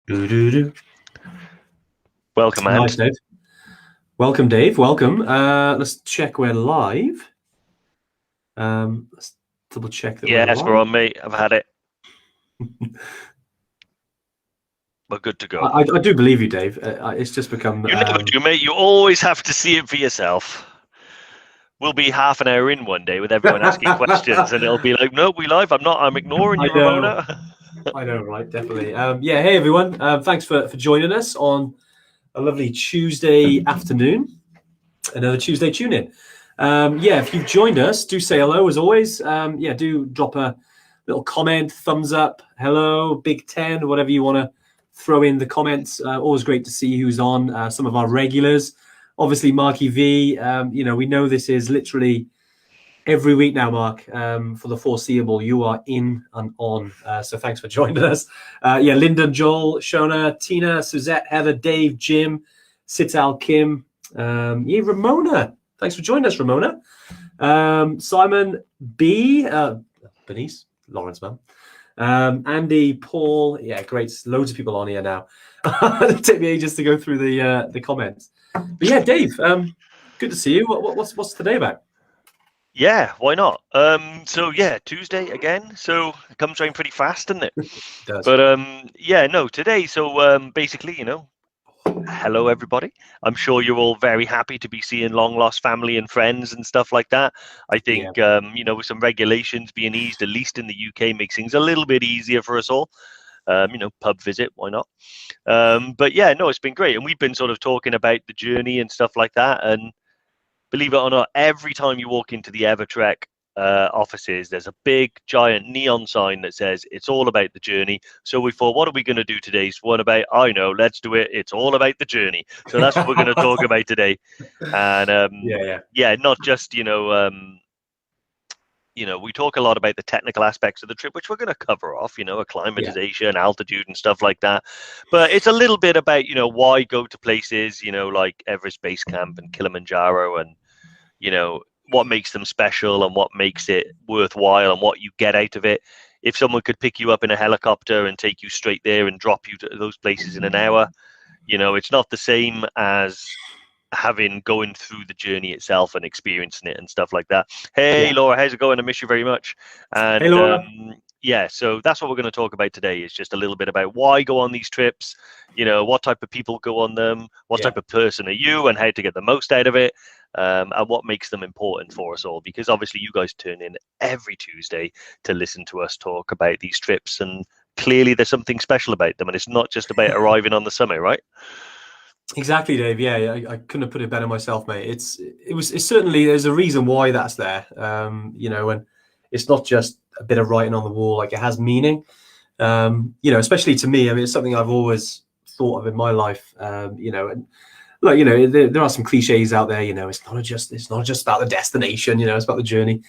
Doo-doo-doo. Welcome, Nice, and Dave. Welcome, Dave. Welcome. Let's check we're live. Let's double check that we're yes, we're live. on, mate. I've had it. We're good to go. I do believe you, Dave. It's just become. You never do, mate. You always have to see it for yourself. We'll be half an hour in one day with everyone asking questions, and it'll be like, "No, we live. I'm not. I'm ignoring I you, know. Ramona." I know, right? Definitely. Yeah. Hey, everyone. Thanks for joining us on a lovely Tuesday afternoon. Another Tuesday tune in. Yeah, if you've joined us, do say hello as always. Yeah, do drop a little comment, thumbs up, hello, Big Ten, whatever you want to throw in the comments. Always great to see who's on. Some of our regulars, obviously Marky V. We know this is literally every week now, Mark. For the foreseeable, you are in and on. So thanks for joining us. Yeah, Lyndon, Joel, Shona, Tina, Suzette, Heather, Dave, Jim, Sital, Kim. Yeah, Ramona. Thanks for joining us, Ramona. Simon B. Bernice, Lawrence, man. Andy, Paul. Yeah, great. Loads of people on here now. It'll take me ages to go through the comments. But yeah, Dave. Good to see you. What's today about? Yeah, why not? So yeah, Tuesday again. So it comes around pretty fast, doesn't it? It does. But yeah, no, today. So basically, hello everybody. I'm sure you're all very happy to be seeing long lost family and friends and stuff like that. I think with some regulations being eased, at least in the UK, makes things a little bit easier for us all. Pub visit, why not? But yeah, no, it's been great, and we've been sort of talking about the journey and stuff like that. And believe it or not, every time you walk into the EverTrek offices, there's a big giant neon sign that says it's all about the journey. So we thought, what are we going to do today? So what about, I know, let's do it. It's all about the journey. So that's what we're going to talk about today. And yeah, not just, we talk a lot about the technical aspects of the trip, which we're going to cover off, acclimatization, altitude and stuff like that. But it's a little bit about, why go to places, like Everest Base Camp and Kilimanjaro, and, what makes them special and what makes it worthwhile and what you get out of it. If someone could pick you up in a helicopter and take you straight there and drop you to those places in an hour, it's not the same as going through the journey itself and experiencing it and stuff like that. Hey, Laura, how's it going? I miss you very much. And hey, Laura. Yeah, so that's what we're going to talk about today, is just a little bit about why go on these trips, what type of people go on them, what type of person are you, and how to get the most out of it, and what makes them important for us all. Because obviously you guys turn in every Tuesday to listen to us talk about these trips, and clearly there's something special about them, and it's not just about arriving on the summit, right? Exactly, Dave. Yeah, I couldn't have put it better myself, mate. It's certainly, there's a reason why that's there. And it's not just a bit of writing on the wall. Like, it has meaning. Especially to me. I mean, it's something I've always thought of in my life. And like, there are some cliches out there. It's not just about the destination. It's about the journey.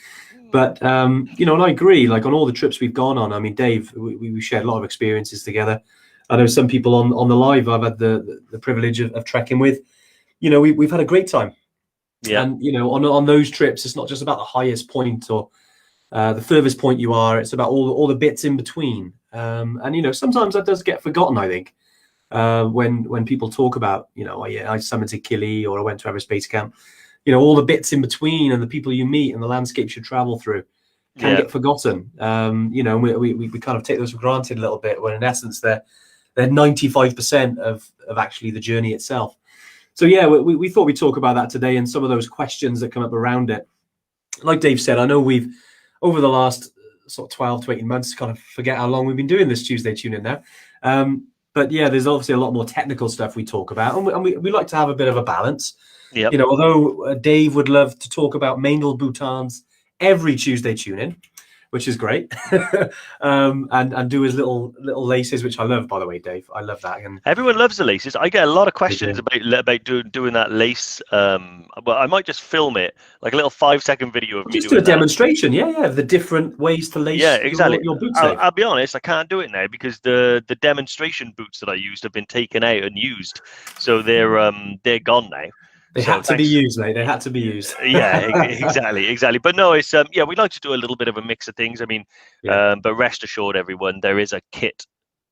But and I agree. Like, on all the trips we've gone on, I mean, Dave, we shared a lot of experiences together. I know some people on the live I've had the privilege of trekking with. We've had a great time. Yeah. And on those trips, it's not just about the highest point or the furthest point you are. It's about all the bits in between. And sometimes that does get forgotten, I think, when people talk about I summited Kili, or I went to Everest Base Camp. All the bits in between and the people you meet and the landscapes you travel through can get forgotten. We kind of take those for granted a little bit, when in essence they're 95% of actually the journey itself. So yeah, we thought we'd talk about that today, and some of those questions that come up around it. Like Dave said, I know we've, over the last sort of 12 to 18 months, kind of forget how long we've been doing this Tuesday tune in now. But yeah, there's obviously a lot more technical stuff we talk about, and we like to have a bit of a balance. Yep. Although Dave would love to talk about Maindel Bhutans every Tuesday tune in, which is great, and do his little laces, which I love, by the way, Dave. I love that. And everyone loves the laces. I get a lot of questions about doing that lace. Well, I might just film it, like a little 5-second video of just do a demonstration. Yeah, the different ways to lace. Yeah, exactly. Your boots. I'll be honest, I can't do it now because the demonstration boots that I used have been taken out and used, so they're gone now. They had to be used, mate. They had to be used. Yeah, exactly. But no, it's we like to do a little bit of a mix of things. I mean, but rest assured, everyone, there is a kit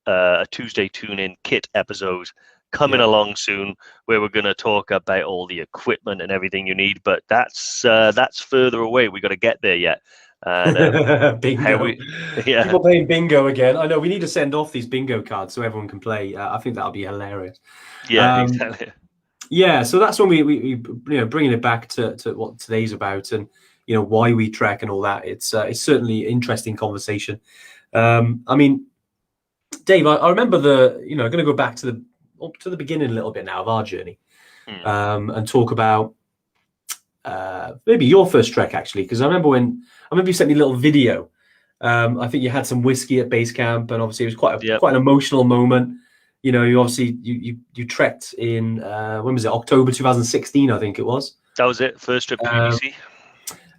a Tuesday tune-in kit episode coming along soon, where we're going to talk about all the equipment and everything you need. But that's further away. We got to get there yet. And bingo. People playing bingo again. I know we need to send off these bingo cards so everyone can play. I think that'll be hilarious. Yeah, exactly. Yeah, so that's when we bringing it back to what today's about, and why we trek and all that. It's certainly an interesting conversation. I mean, Dave, I remember going to go back to the beginning a little bit now of our journey, and talk about maybe your first trek, actually, because I remember you sent me a little video. I think you had some whiskey at base camp, and obviously it was quite an emotional moment. You obviously you trekked in when was it? October 2016, I think it was. That was it, first trip to UBC.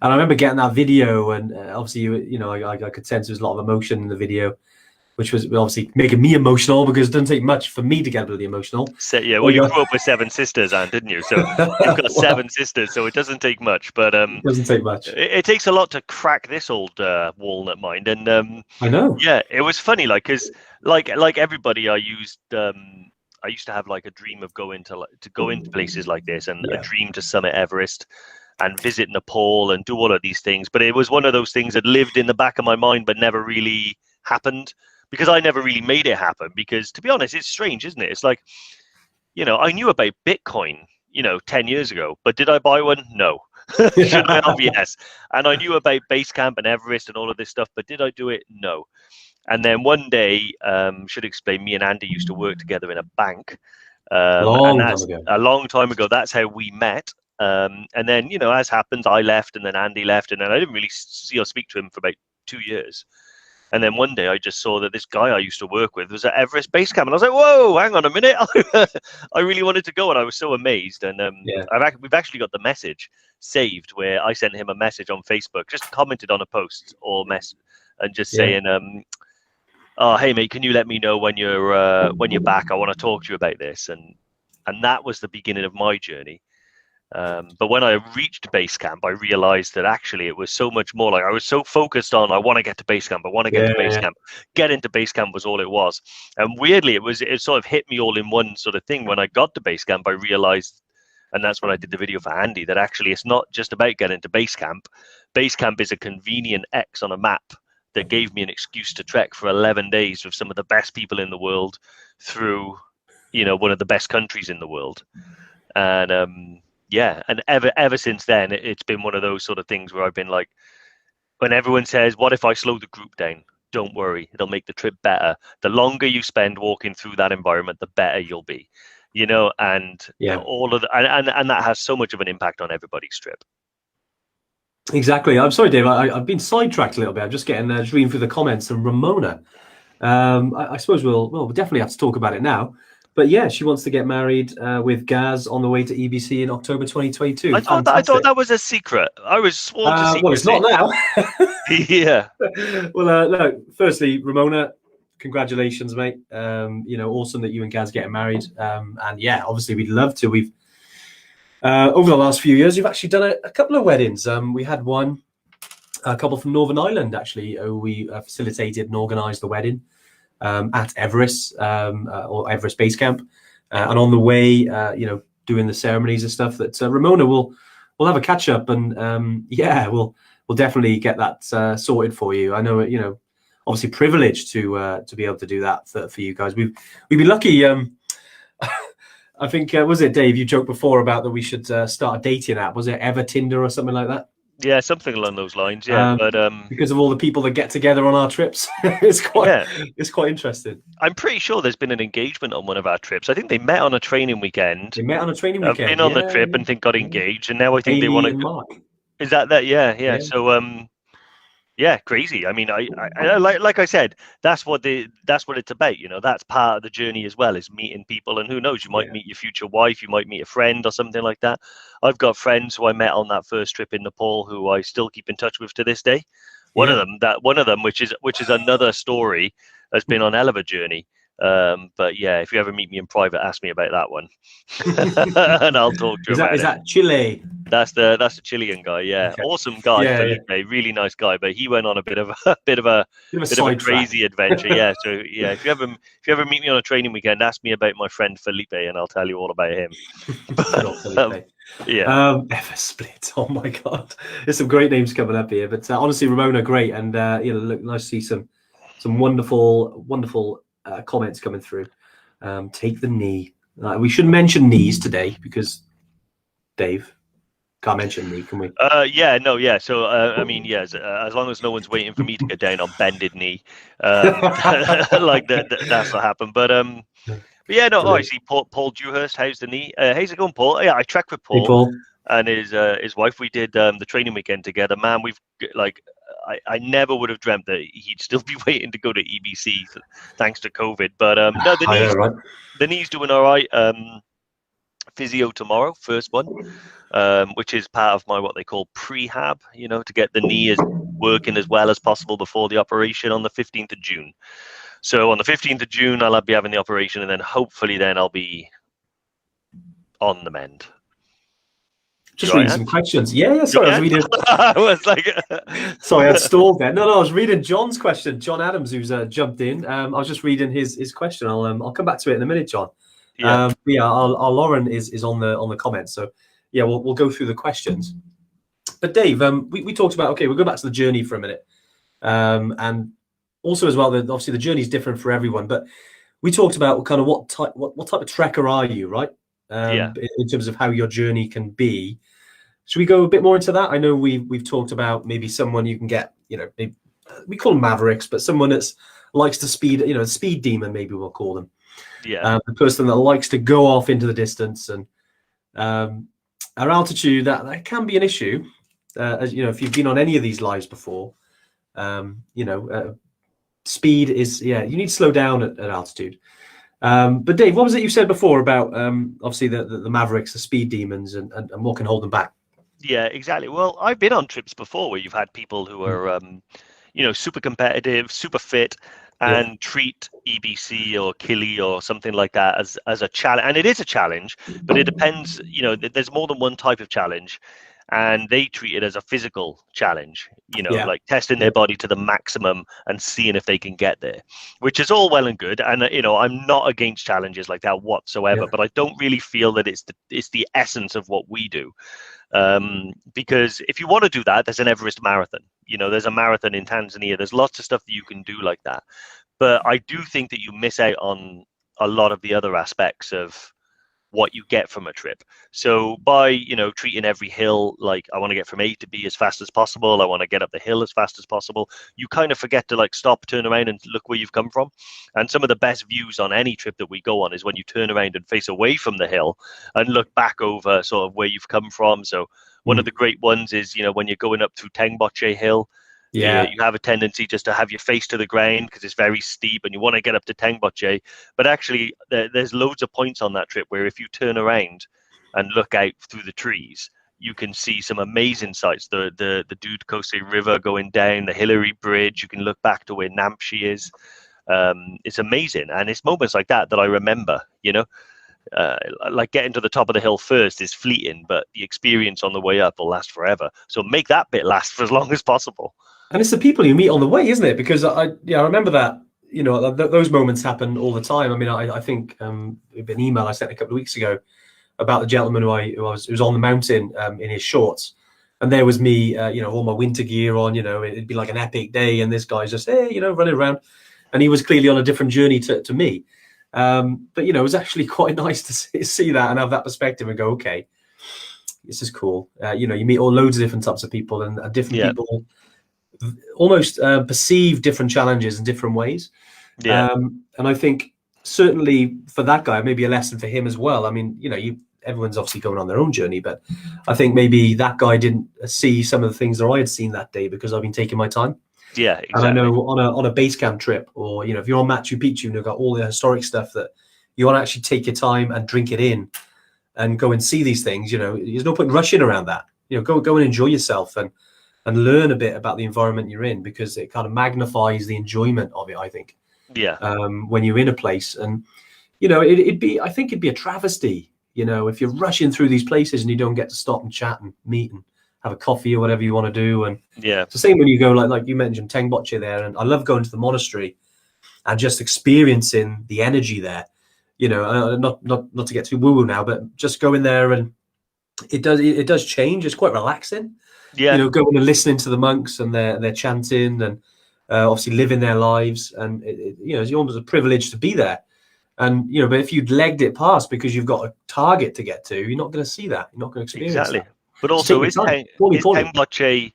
And I remember getting that video, and obviously I could sense there was a lot of emotion in the video, which was obviously making me emotional, because it doesn't take much for me to get really emotional. So, yeah, well, you grew up with 7 sisters, Anne, didn't you? So you've got 7 sisters, so it doesn't take much. But it doesn't take much. It takes a lot to crack this old walnut mind. And I know. Yeah, it was funny, because like everybody, I used to have like a dream of going into places like this, and a dream to summit Everest and visit Nepal and do all of these things. But it was one of those things that lived in the back of my mind but never really happened, because I never really made it happen. Because, to be honest, it's strange, isn't it? It's like, I knew about Bitcoin, 10 years ago, but did I buy one? No. Should I have? Yes. And I knew about base camp and Everest and all of this stuff, but did I do it? No. And then one day, should explain, me and Andy used to work together in a bank. A long time ago. That's how we met. And then, as happens, I left, and then Andy left, and then I didn't really see or speak to him for about 2 years. And then one day I just saw that this guy I used to work with was at Everest Base Camp. And I was like, whoa, hang on a minute. I really wanted to go. And I was so amazed. And we've actually got the message saved, where I sent him a message on Facebook, just commented on a post or message, and just saying, oh, hey, mate, can you let me know when you're back? I want to talk to you about this. And that was the beginning of my journey. But when I reached base camp, I realized that actually it was so much more. Like, I was so focused on, I want to get to base camp. I want to get to base camp. Get into base camp was all it was. And weirdly, it sort of hit me all in one sort of thing. When I got to base camp, I realized, and that's when I did the video for Andy, that actually it's not just about getting to base camp. Base camp is a convenient X on a map that gave me an excuse to trek for 11 days with some of the best people in the world through, one of the best countries in the world. And, and ever since then, it's been one of those sort of things where I've been like, when everyone says, what if I slow the group down? Don't worry, it'll make the trip better. The longer you spend walking through that environment, the better you'll be, and all of and that has so much of an impact on everybody's trip. Exactly. I'm sorry, Dave. I've been sidetracked a little bit. I'm just reading through the comments, and Ramona. I suppose we'll definitely have to talk about it now. But yeah, she wants to get married with Gaz on the way to EBC in October 2022. I thought that was a secret. I was sworn to secrecy. Well, it's not now. Yeah. Well, look, firstly, Ramona, congratulations, mate. Awesome that you and Gaz getting married. And yeah, obviously we'd love to. We've over the last few years, you've actually done a couple of weddings. We had a couple from Northern Ireland, actually. We facilitated and organised the wedding at Everest or Everest Base Camp, and on the way, doing the ceremonies and stuff. That Ramona will have a catch up, and we'll definitely get that sorted for you. I know, obviously privileged to be able to do that for you guys. We'd be lucky. I think was it Dave? You joked before about that we should start a dating app. Was it Ever Tinder or something like that? Yeah, something along those lines. Yeah, but because of all the people that get together on our trips, it's quite interesting. I'm pretty sure there's been an engagement on one of our trips. I think they met on a training weekend. They met on a training weekend. Been on the trip and think got engaged, and now I think they want to. Is that? Yeah. So crazy. I mean, I like I said, that's what it's about. That's part of the journey as well, is meeting people, and who knows, you might meet your future wife, you might meet a friend or something like that. I've got friends who I met on that first trip in Nepal who I still keep in touch with to this day. One of them, which is another story, has been on hell of a journey. But yeah, if you ever meet me in private, ask me about that one, and I'll talk to you about Is it. that Chile? That's the Chilean guy. Yeah, Okay. awesome guy, Yeah, Felipe. Really nice guy, but he went on a bit of a bit of a crazy adventure. Yeah. So yeah, if you ever meet me on a training weekend, ask me about my friend Felipe, and I'll tell you all about him. Yeah. Everest. Oh my God, there's some great names coming up here. But honestly, Ramona, great, and look, nice to see some wonderful comments coming through. Take the knee. We shouldn't mention knees today because Dave can't mention knee, can we? Yeah. So I mean, yes, as long as no one's waiting for me to get down on bended knee, like that's not happen. But yeah, no. I see Paul Dewhurst. How's the knee? How's it going, Paul? Yeah, I trekked with Paul, hey, Paul. And his wife. We did the training weekend together. Man, we've like. I never would have dreamt that he'd still be waiting to go to EBC thanks to COVID. But no, the knee's doing all right. Physio tomorrow, first one, which is part of my what they call prehab, to get the knee as working as well as possible before the operation on the 15th of June. So on the 15th of June, I'll be having the operation, and then hopefully then I'll be on the mend. Just reading some questions. Yeah. Sorry, I was reading. I was like, sorry, I'd stalled there. No, I was reading John's question. John Adams, who's jumped in. I was just reading his question. I'll come back to it in a minute, John. Yeah. Our Lauren is on the comments. So yeah, we'll go through the questions. But Dave, we talked about, we'll go back to the journey for a minute, and also as well that obviously the journey is different for everyone. But we talked about kind of what type of trekker are you, right? In terms of how your journey can be. Should we go a bit more into that? I know we've talked about maybe someone you can get, maybe, we call them mavericks, but someone that's likes to speed, speed demon, maybe we'll call them. Yeah. The person that likes to go off into the distance, and our altitude that can be an issue. As if you've been on any of these lives before, speed is you need to slow down at altitude. But Dave, what was it you said before about obviously the mavericks, the speed demons, and what can hold them back? Yeah, exactly. Well, I've been on trips before where you've had people who are super competitive, super fit, and treat EBC or Kili or something like that as a challenge. And it is a challenge, but it depends. There's more than one type of challenge, and they treat it as a physical challenge, like testing their body to the maximum and seeing if they can get there, which is all well and good. And I'm not against challenges like that whatsoever, but I don't really feel that it's the essence of what we do. Because if you want to do that, there's an Everest marathon. There's a marathon in Tanzania. There's lots of stuff that you can do like that. But I do think that you miss out on a lot of the other aspects of what you get from a trip. So by, treating every hill, like I want to get from A to B as fast as possible, I want to get up the hill as fast as possible, you kind of forget to stop, turn around and look where you've come from. And some of the best views on any trip that we go on is when you turn around and face away from the hill and look back over sort of where you've come from. So one of the great ones is, when you're going up through Tengboche Hill, you have a tendency just to have your face to the ground because it's very steep and you want to get up to Tengboche. But actually, there's loads of points on that trip where if you turn around and look out through the trees, you can see some amazing sights. The Dudekose River going down, the Hillary Bridge. You can look back to where Namche is. It's amazing. And it's moments like that I remember, like getting to the top of the hill first is fleeting, but the experience on the way up will last forever. So make that bit last for as long as possible. And it's the people you meet on the way, isn't it? Because I remember that, those moments happen all the time. I mean, I think an email I sent a couple of weeks ago about the gentleman who was on the mountain in his shorts. And there was me, all my winter gear on, it'd be like an epic day. And this guy's just, running around. And he was clearly on a different journey to me. But, it was actually quite nice to see that and have that perspective and go, okay, this is cool. You meet loads of different types of people and different people almost perceive different challenges in different ways. And I think certainly for that guy, maybe a lesson for him as well. I mean, everyone's obviously going on their own journey, but I think maybe that guy didn't see some of the things that I had seen that day because I've been taking my time. Yeah, exactly. And I know on a base camp trip, or if you're on Machu Picchu and you've got all the historic stuff that you want to actually take your time and drink it in and go and see these things, there's no point rushing around that. Go and enjoy yourself and learn a bit about the environment you're in, because it kind of magnifies the enjoyment of it, I think. Yeah. When you're in a place. And I think it'd be a travesty, if you're rushing through these places and you don't get to stop and chat and meet and have a coffee or whatever you want to do. And Yeah. it's the same when you go, like you mentioned Tengboche there, and I love going to the monastery and just experiencing the energy there. Not to get too woo-woo now, but just going there, and it does change. It's quite relaxing. Yeah. Going and listening to the monks and their chanting, and obviously living their lives, and it's almost a privilege to be there. And but if you'd legged it past because you've got a target to get to, you're not going to see that. You're not going to experience Exactly. that. But Just take also, your is time. Poorly. Tengboche,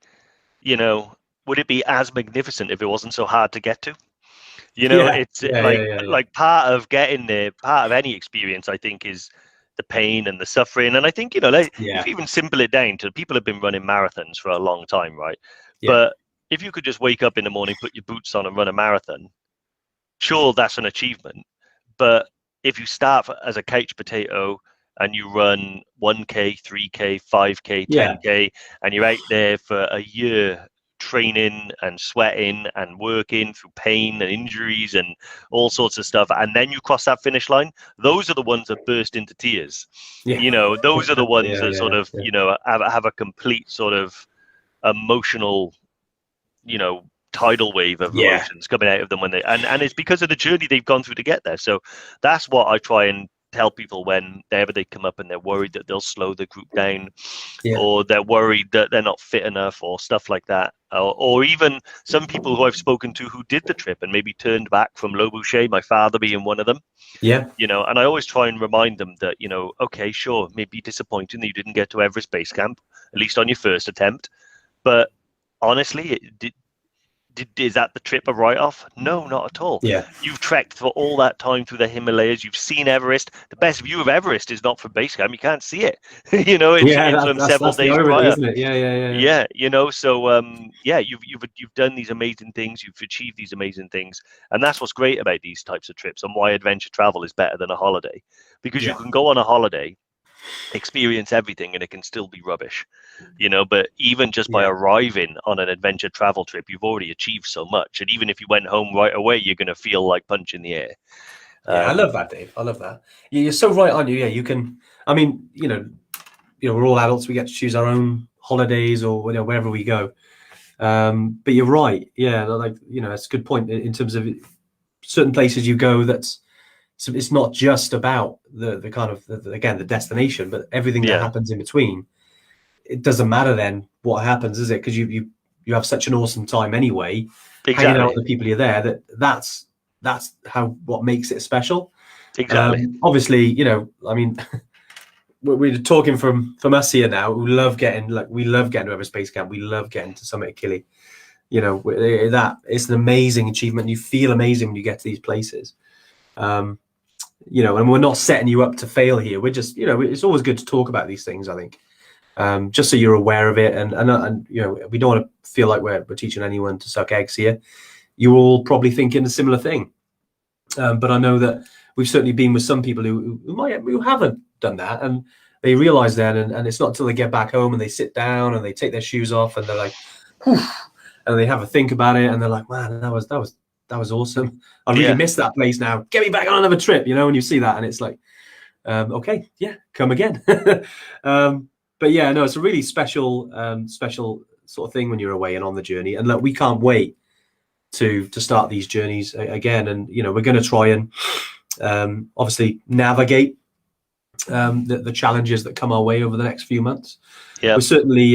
would it be as magnificent if it wasn't so hard to get to? Yeah. It's Yeah. like part of getting there, part of any experience, I think, is the pain and the suffering. And I think, if you even simple it down to, people have been running marathons for a long time, right? Yeah. But if you could just wake up in the morning, put your boots on and run a marathon, sure, that's an achievement. But if you start as a couch potato and you run 1K, 3K, 5K, 10K, and you're out there for a year training and sweating and working through pain and injuries and all sorts of stuff, and then you cross that finish line, those are the ones that burst into tears. Those are the ones that sort of have a complete sort of emotional tidal wave of emotions coming out of them and it's because of the journey they've gone through to get there. So that's what I try and tell people whenever they come up and they're worried that they'll slow the group down, or they're worried that they're not fit enough or stuff like that, or even some people who I've spoken to who did the trip and maybe turned back from Le Boucher, my father being one of them. And I always try and remind them that okay, sure, maybe disappointing that you didn't get to Everest Base Camp, at least on your first attempt, but honestly, is that the trip a write-off? No, not at all. You've trekked for all that time through the Himalayas. You've seen Everest. The best view of Everest is not from base camp. You can't see it. It's from several days prior, isn't it? Yeah. So you've done these amazing things. You've achieved these amazing things, and that's what's great about these types of trips and why adventure travel is better than a holiday, because you can go on a holiday, experience everything, and it can still be rubbish, but even just by arriving on an adventure travel trip, you've already achieved so much, and even if you went home right away, you're going to feel like punch in the air. I love that, Dave. I love that. You're so right, aren't you? You can, I mean, we're all adults, we get to choose our own holidays or wherever we go, but you're right. It's a good point in terms of certain places you go, so it's not just about the kind of the destination, but everything that happens in between. It doesn't matter then what happens, is it? Because you have such an awesome time anyway, hanging out with the people you're there. That's what makes it special. Exactly. Obviously, I mean, we're talking from us here now. We love getting to Everest Base Camp. We love getting to Summit Achille. That it's an amazing achievement. You feel amazing when you get to these places. And we're not setting you up to fail here. We're just, it's always good to talk about these things, I think, just so you're aware of it. And we don't want to feel like we're teaching anyone to suck eggs here. You're all probably thinking a similar thing. But I know that we've certainly been with some people who haven't done that, and they realize then, and it's not until they get back home and they sit down and they take their shoes off and they're like, whew, and they have a think about it and they're like, man, that was awesome. I really miss that place now. Get me back on another trip, and you see that and it's like, okay, come again. But it's a really special sort of thing when you're away and on the journey. And we can't wait to start these journeys again. And, we're going to try and obviously navigate the challenges that come our way over the next few months. We're certainly,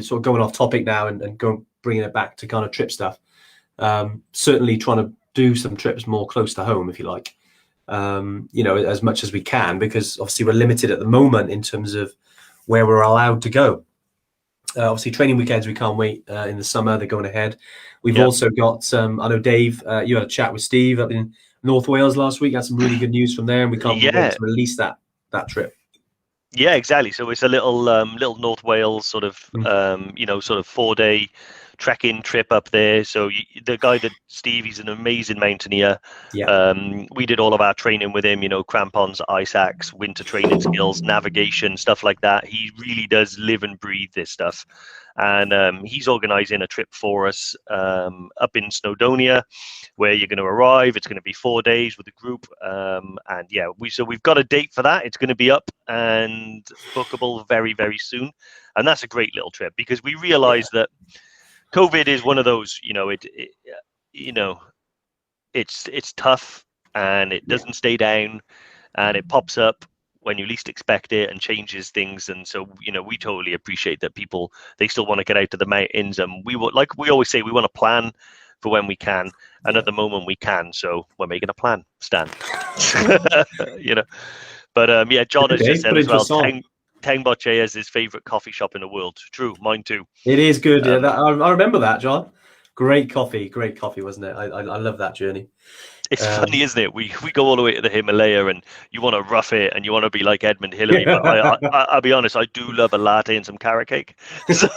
sort of going off topic now and bringing it back to kind of trip stuff. Certainly trying to do some trips more close to home, if you like, as much as we can, because obviously we're limited at the moment in terms of where we're allowed to go. Obviously training weekends, we can't wait in the summer. They're going ahead. We've also got, I know Dave, you had a chat with Steve up in North Wales last week. Had some really good news from there, and we can't wait to release that trip. Yeah, exactly. So it's a little North Wales sort of, sort of 4-day trek-in trip up there. So the guy that Steve, he's an amazing mountaineer. Yeah. We did all of our training with him, crampons, ice axe, winter training skills, navigation, stuff like that. He really does live and breathe this stuff. And he's organizing a trip for us up in Snowdonia, where you're going to arrive. It's going to be 4 days with the group. And yeah, we've got a date for that. It's going to be up and bookable very, very soon. And that's a great little trip, because we realize that COVID is one of those, it's tough, and it doesn't stay down, and it pops up when you least expect it and changes things. And so, we totally appreciate that people, they still want to get out to the mountains. And we will, like we always say, we want to plan for when we can, and at the moment we can. So we're making a plan, Stan. But yeah, John has just said as well, Tengboche is his favorite coffee shop in the world. True, mine too. It is good. I remember that, John. Great coffee, wasn't it? I love that journey. It's funny, isn't it? We go all the way to the Himalaya, and you want to rough it, and you want to be like Edmund Hillary. But I'll be honest, I do love a latte and some carrot cake. So,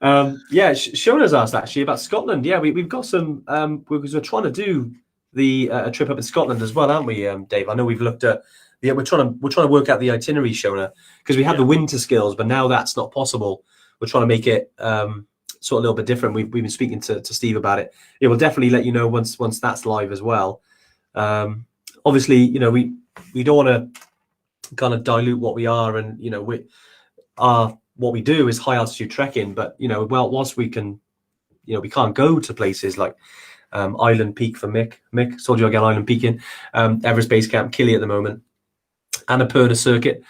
Shona's asked actually about Scotland. Yeah, we've got some because we're trying to do the a trip up in Scotland as well, aren't we, Dave? I know we've looked at. Yeah, we're trying to work out the itinerary, Shona, because we had the winter skills, but now that's not possible. We're trying to make it sort of a little bit different. We've been speaking to Steve about it. Yeah, we'll definitely let you know once that's live as well. Obviously, we don't want to kind of dilute what we are, and what we do is high altitude trekking. But whilst we can, we can't go to places like Island Peak for Mick. Told you I get Island Peak in Everest Base Camp, Killy at the moment. Annapurna circuit,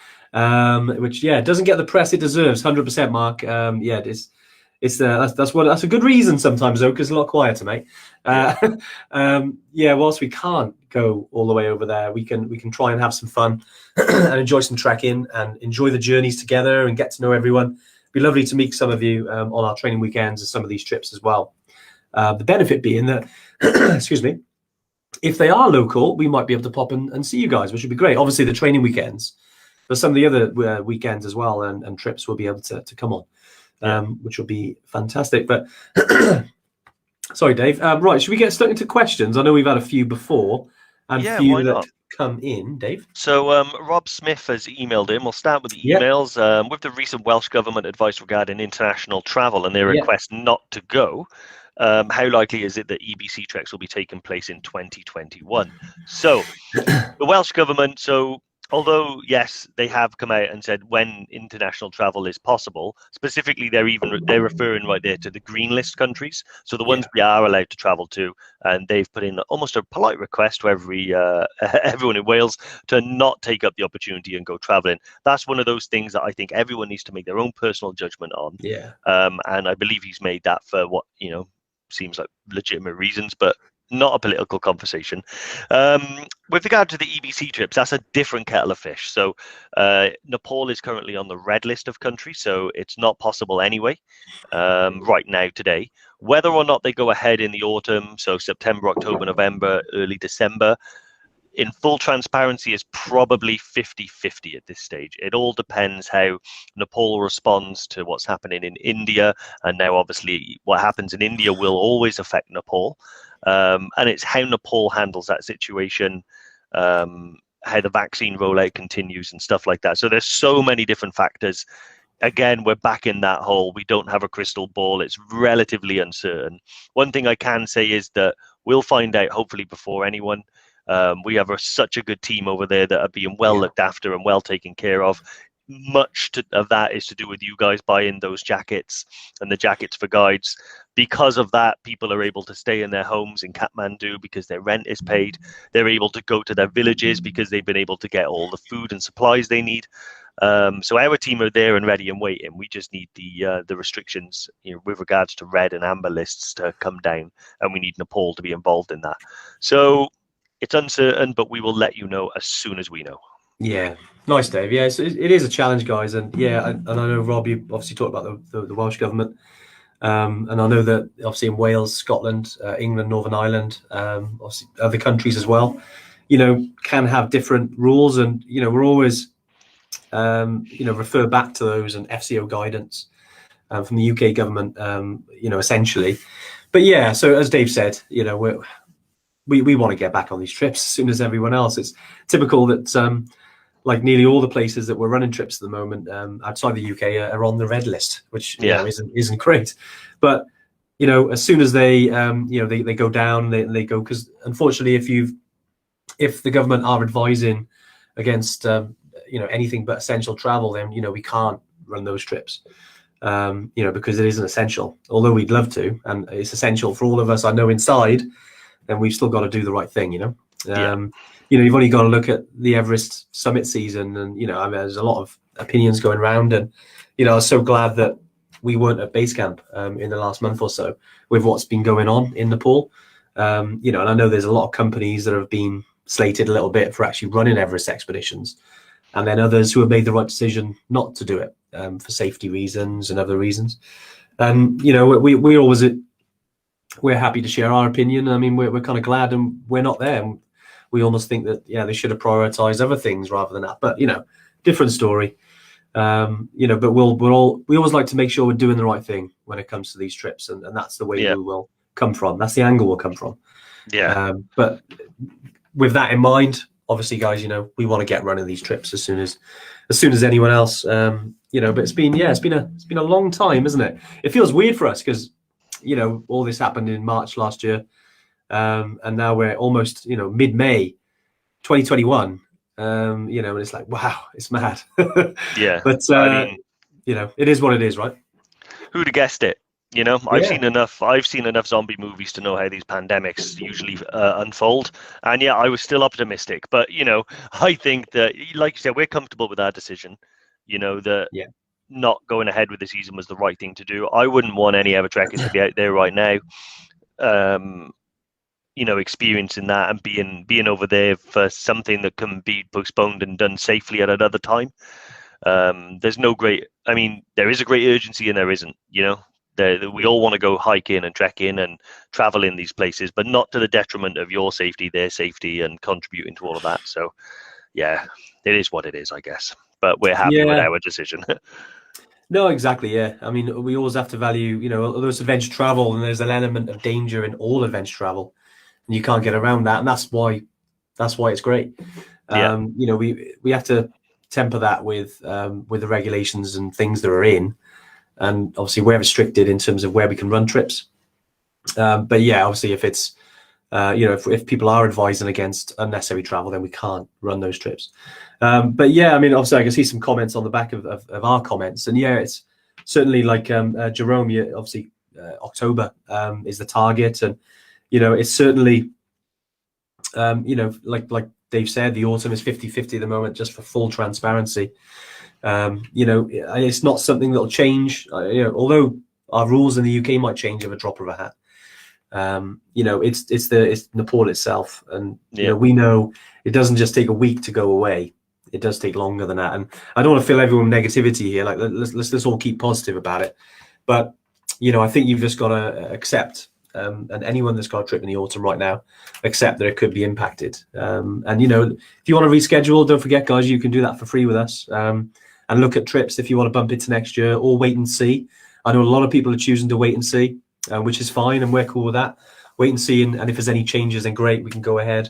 which doesn't get the press it deserves. 100%, Mark. That's a good reason sometimes though, because it's a lot quieter, mate. Whilst we can't go all the way over there, we can try and have some fun and enjoy some trekking and enjoy the journeys together and get to know everyone. It'd be lovely to meet some of you on our training weekends and some of these trips as well. The benefit being that, excuse me, if they are local, we might be able to pop and see you guys, which would be great. Obviously, the training weekends, but some of the other weekends as well and trips will be able to come on, which will be fantastic. But sorry, Dave. Right, should we get stuck into questions? I know we've had a few before and a few that come in, Dave. So Rob Smith has emailed in. We'll start with the emails. With the recent Welsh Government advice regarding international travel and their request not to go, how likely is it that EBC treks will be taking place in 2021? So the Welsh Government, although yes, they have come out and said when international travel is possible. Specifically, they're referring right there to the green list countries, so the ones we are allowed to travel to, and they've put in almost a polite request to everyone in Wales to not take up the opportunity and go traveling. That's one of those things that I think everyone needs to make their own personal judgment on. And I believe he's made that for what seems like legitimate reasons, but not a political conversation. With regard to the EBC trips, that's a different kettle of fish. So Nepal is currently on the red list of countries, so it's not possible anyway right now today. Whether or not they go ahead in the autumn, so September, October, November, early December, in full transparency, is probably 50-50 at this stage. It all depends how Nepal responds to what's happening in India. And now, obviously, what happens in India will always affect Nepal. And it's how Nepal handles that situation, how the vaccine rollout continues and stuff like that. So there's so many different factors. Again, we're back in that hole. We don't have a crystal ball. It's relatively uncertain. One thing I can say is that we'll find out, hopefully, before anyone. We have such a good team over there that are being well looked after and well taken care of. Much of that is to do with you guys buying those jackets and the jackets for guides. Because of that, people are able to stay in their homes in Kathmandu because their rent is paid. They're able to go to their villages because they've been able to get all the food and supplies they need. So our team are there and ready and waiting. We just need the restrictions, with regards to red and amber lists to come down, and we need Nepal to be involved in that. So it's uncertain, but we will let you know as soon as we know. Yeah, nice, Dave. Yeah, it is a challenge, guys, and I know Rob, you obviously talked about the Welsh government, and I know that obviously in Wales, Scotland, England, Northern Ireland, obviously other countries as well, can have different rules, and we're always refer back to those and FCO guidance. from the UK government, essentially. But yeah, so as Dave said, we want to get back on these trips as soon as everyone else. It's typical that like nearly all the places that we're running trips at the moment outside the UK are on the red list, which isn't great. But as soon as they they go down, they go, because unfortunately, if the government are advising against anything but essential travel, then we can't run those trips. Because it isn't essential. Although we'd love to, and it's essential for all of us, I know, inside, then we've still got to do the right thing. You've only got to look at the Everest summit season, and there's a lot of opinions going around, and I was so glad that we weren't at base camp in the last month or so with what's been going on in Nepal. And I know there's a lot of companies that have been slated a little bit for actually running Everest expeditions, and then others who have made the right decision not to do it for safety reasons and other reasons. And we're happy to share our opinion. I mean, we're kind of glad, and we're not there. And we almost think that they should have prioritized other things rather than that. But different story. But we always like to make sure we're doing the right thing when it comes to these trips, and that's the way we will come from. That's the angle we'll come from. But with that in mind, obviously, guys, we want to get running these trips as soon as anyone else. But it's been a long time, isn't it? It feels weird for us because all this happened in March last year, and now we're almost mid-May 2021. And it's like, wow, it's mad. But I mean, it is what it is, right? Who'd have guessed it? I've seen enough zombie movies to know how these pandemics usually unfold. And I was still optimistic. But I think that, like you said, we're comfortable with our decision. That not going ahead with the season was the right thing to do. I wouldn't want any EverTrekkers to be out there right now, experiencing that and being over there for something that can be postponed and done safely at another time. There is a great urgency, and there isn't. We all want to go hiking and trekking and travel in these places, but not to the detriment of your safety, their safety, and contributing to all of that. So, it is what it is, I guess. But we're happy with our decision. No, exactly. Yeah. I mean, we always have to value, although it's adventure travel, and there's an element of danger in all adventure travel, and you can't get around that. And that's why it's great. We have to temper that with the regulations and things that are in. And obviously we're restricted in terms of where we can run trips. But obviously if it's, if people are advising against unnecessary travel, then we can't run those trips. But I mean, obviously I can see some comments on the back of our comments, and it's certainly like Jerome, obviously October is the target, and it's certainly like Dave said, the autumn is 50-50 at the moment, just for full transparency. It's not something that'll change, although our rules in the UK might change at a drop of a hat. It's Nepal itself, and we know it doesn't just take a week to go away. It does take longer than that, and I don't want to fill everyone with negativity here. Like, let's all keep positive about it. But I think you've just got to accept, and anyone that's got a trip in the autumn right now, accept that it could be impacted. And if you want to reschedule, don't forget, guys, you can do that for free with us. And look at trips if you want to bump it to next year, or wait and see. I know a lot of people are choosing to wait and see, which is fine, and we're cool with that. Wait and see, and if there's any changes, then great, we can go ahead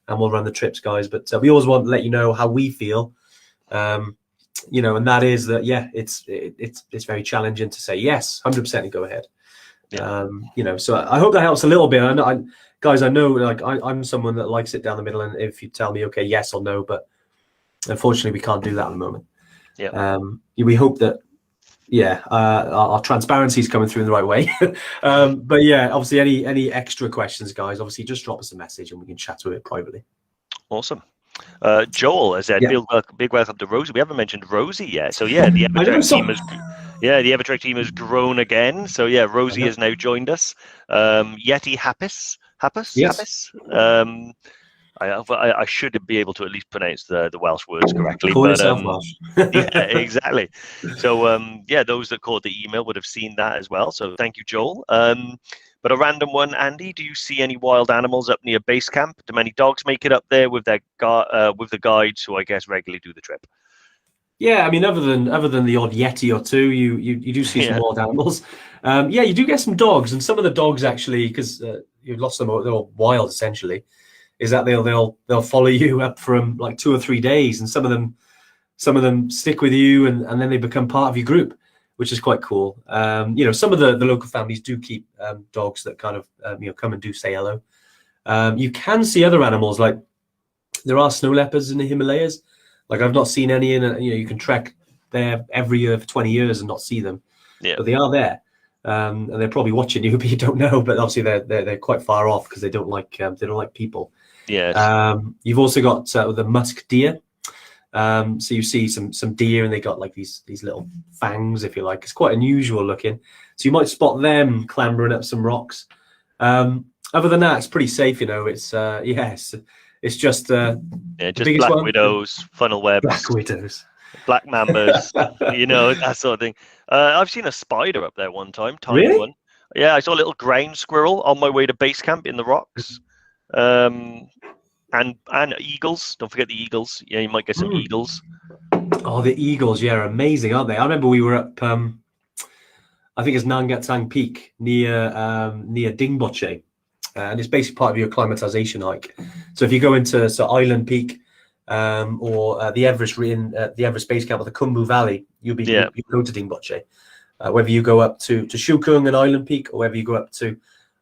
and we'll run the trips, guys. But we always want to let you know how we feel, and that is that it's very challenging to say yes, 100% and go ahead. So I hope that helps a little bit. Guys, I know, like, I'm someone that likes it down the middle, and if you tell me okay, yes or no, but unfortunately we can't do that at the moment. We hope that our transparency is coming through in the right way. But obviously any extra questions, guys, obviously just drop us a message and we can chat to it privately. Awesome. Joel has said, big welcome to Rosie. We haven't mentioned Rosie yet. So the EverTrek team has grown again. So Rosie has now joined us. Yeti Happis. Yes. I should be able to at least pronounce the Welsh words correctly. Call yourself Welsh. Exactly. So those that caught the email would have seen that as well. So thank you, Joel. But a random one, Andy, do you see any wild animals up near base camp? Do many dogs make it up there with the guides who I guess regularly do the trip? Yeah, I mean, other than the odd Yeti or two, you do see some Yeah. wild animals. Yeah, you do get some dogs, and some of the dogs actually, because you've lost them, they're all wild essentially. Is that they'll follow you up from like 2 or 3 days, and some of them stick with you, and then they become part of your group, which is quite cool. Some of the local families do keep dogs that kind of come and do say hello. You can see other animals, like there are snow leopards in the Himalayas. Like I've not seen any you can trek there every year for 20 years and not see them, Yeah. but they are there. And they're probably watching you, but you don't know. But obviously they're quite far off because they don't like people. Yes. You've also got the musk deer. So you see some deer, and they got like these little fangs, if you like. It's quite unusual looking. So you might spot them clambering up some rocks. Other than that, it's pretty safe. It's just the Just biggest black one. widows, funnel webs, Black widows, black mambas, that sort of thing. I've seen a spider up there one time, tiny Really? one. Yeah, I saw a little ground squirrel on my way to base camp in the rocks. And eagles. Don't forget the eagles. Yeah, you might get some eagles. Oh, the eagles, yeah, are amazing, aren't they? I remember we were up, I think it's Nangatsang Peak near Dingboche, and it's basically part of your acclimatization hike. So if you go into Island Peak or the Everest Base Camp or the Khumbu Valley, you'll go to Dingboche. Whether you go up to Shukung and Island Peak, or whether you go up to,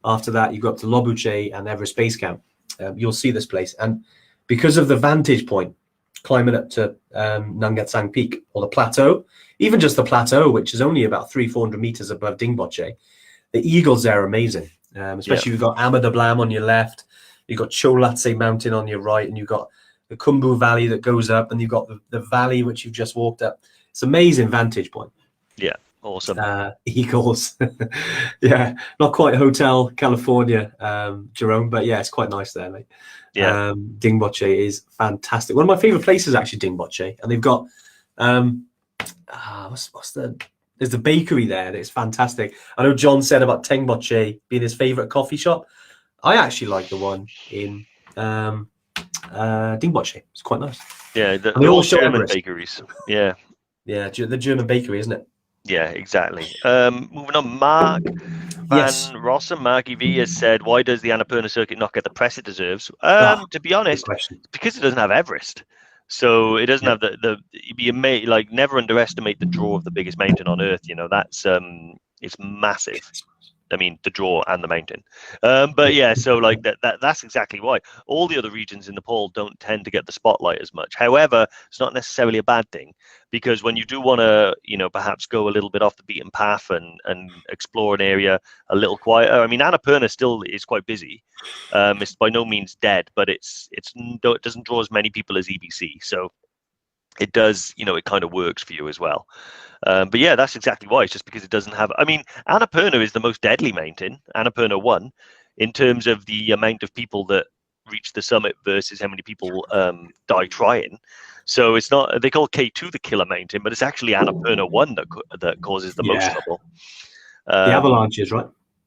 after that, you go up to Lobuche and Everest Base Camp, you'll see this place. And because of the vantage point, climbing up to Nangatsang Peak or the plateau, even just the plateau, which is only about 300-400 meters above Dingboche, the eagles there are amazing. Especially you've got Amadablam on your left, you've got Cholatse Mountain on your right, and you've got the Khumbu Valley that goes up, and you've got the valley which you've just walked up. It's amazing vantage point. Yeah, awesome. Eagles. Yeah, not quite Hotel California, Jerome, but yeah, it's quite nice there, mate. Yeah. Dingboche is fantastic. One of my favorite places, actually, Dingboche, and they've got there's the bakery there. It's fantastic. I know John said about Tengboche being his favorite coffee shop. I actually like the one in Dingboche. It's quite nice. Yeah, they're all German bakeries. Yeah. Yeah, the German bakery, isn't it? Yeah, exactly. Moving on, Mark Van Rossum, Mark EV has said, why does the Annapurna circuit not get the press it deserves? To be honest, because it doesn't have Everest. So it doesn't have never underestimate the draw of the biggest mountain on Earth. That's it's massive. I mean, the draw and the mountain. But yeah, so like that's exactly why. All the other regions in Nepal don't tend to get the spotlight as much. However, it's not necessarily a bad thing, because when you do want to, perhaps go a little bit off the beaten path and explore an area a little quieter. I mean, Annapurna still is quite busy. It's by no means dead, but it doesn't draw as many people as EBC. So it does, it kind of works for you as well. But yeah, that's exactly why. It's just because it doesn't have. I mean, Annapurna is the most deadly mountain, Annapurna 1, in terms of the amount of people that reach the summit versus how many people die trying. So it's not. They call K2 the killer mountain, but it's actually Annapurna 1 that causes the most trouble. The avalanches, right?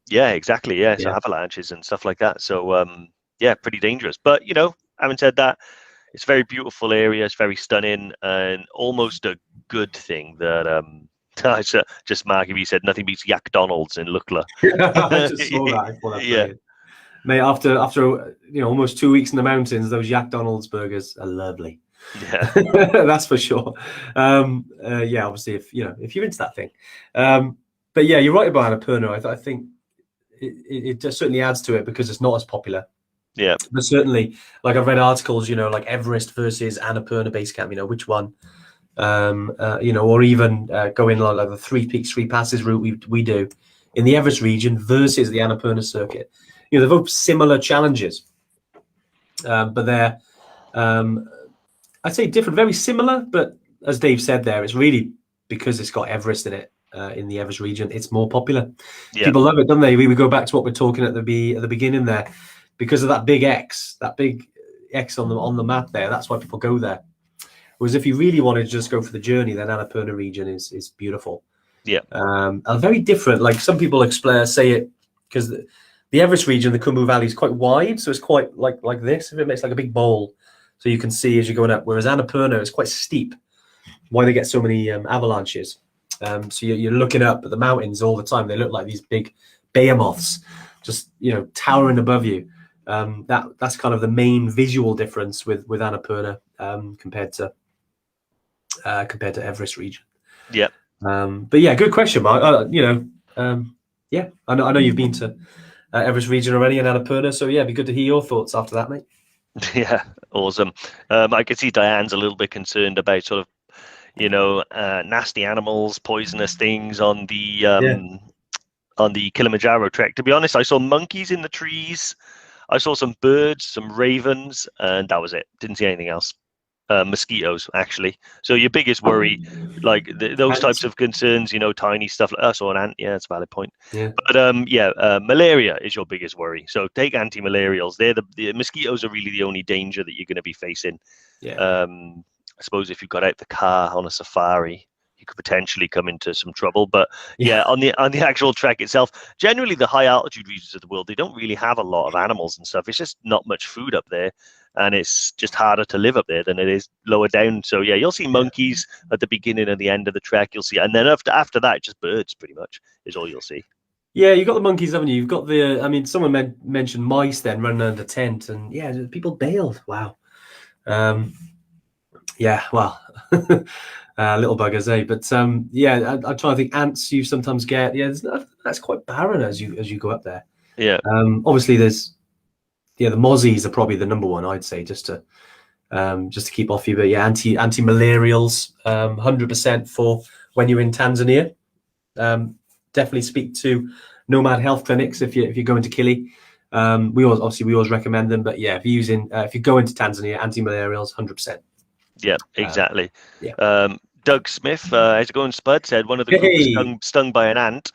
Yeah, exactly. Yeah, so avalanches and stuff like that. So yeah, pretty dangerous. But having said that, it's a very beautiful area. It's very stunning, and almost a good thing that just Mark, he said nothing beats Yak Donald's in Lukla. I just saw that. I thought that brilliant. Mate, after almost 2 weeks in the mountains, those Yak Donald's burgers are lovely. Yeah, that's for sure. Obviously, if you're into that thing. But yeah, you're right about Annapurna. I think it just certainly adds to it because it's not as popular. Yeah, but certainly, like I've read articles, like Everest versus Annapurna Base Camp. Which one? Or even going like the 3 Peaks, 3 Passes route we do in the Everest region versus the Annapurna circuit. They're both similar challenges, but they're I'd say different, very similar. But as Dave said there, it's really because it's got Everest in it. In the Everest region, it's more popular. Yeah. People love it, don't they? We go back to what we're talking at the beginning there, because of that big X on the map there. That's why people go there. Whereas if you really wanted to just go for the journey, then Annapurna region is beautiful. Yeah, and very different. Like some people say it because the Everest region, the Khumbu Valley, is quite wide, so it's quite like this. If it makes like a big bowl, so you can see as you're going up. Whereas Annapurna is quite steep. why they get so many avalanches. So you're looking up at the mountains all the time. They look like these big behemoths, just towering above you. That's kind of the main visual difference with Annapurna compared to Everest region. Yeah. But yeah, good question, Mark. Yeah, I know you've been to Everest region already and Annapurna, so yeah, it'd be good to hear your thoughts after that, mate. Yeah, awesome. I can see Diane's a little bit concerned about sort of, nasty animals, poisonous things on the Kilimanjaro trek. To be honest, I saw monkeys in the trees. I saw some birds, some ravens, and that was it. Didn't see anything else. Mosquitoes, actually. So your biggest worry, like those types of concerns, tiny stuff like us or an ant. Yeah, that's a valid point. Yeah. But malaria is your biggest worry. So take anti-malarials. The mosquitoes are really the only danger that you're going to be facing. Yeah. I suppose if you got out the car on a safari, you could potentially come into some trouble. But yeah, on the actual trek itself, generally the high altitude regions of the world, they don't really have a lot of animals and stuff. It's just not much food up there, and it's just harder to live up there than it is lower down. So yeah, you'll see monkeys at the beginning and the end of the trek. You'll see, and then after that, just birds pretty much is all you'll see. Yeah, you've got the monkeys, haven't you? You've got someone mentioned mice then running under the tent, and yeah, people bailed. Wow. Yeah, well, little buggers, eh? But yeah, I'm trying to think. Ants you sometimes get. Yeah, that's quite barren as you go up there. Yeah. Obviously, there's the mozzies are probably the number one, I'd say, just to keep off you. But yeah, anti-malarials, 100% for when you're in Tanzania. Definitely speak to Nomad Health Clinics if you're going to Kili. We always recommend them. But yeah, if you go into Tanzania, anti-malarials, 100%. Yeah, exactly. Yeah. Doug Smith, how's it going, Spud? Said one of the group was stung by an ant.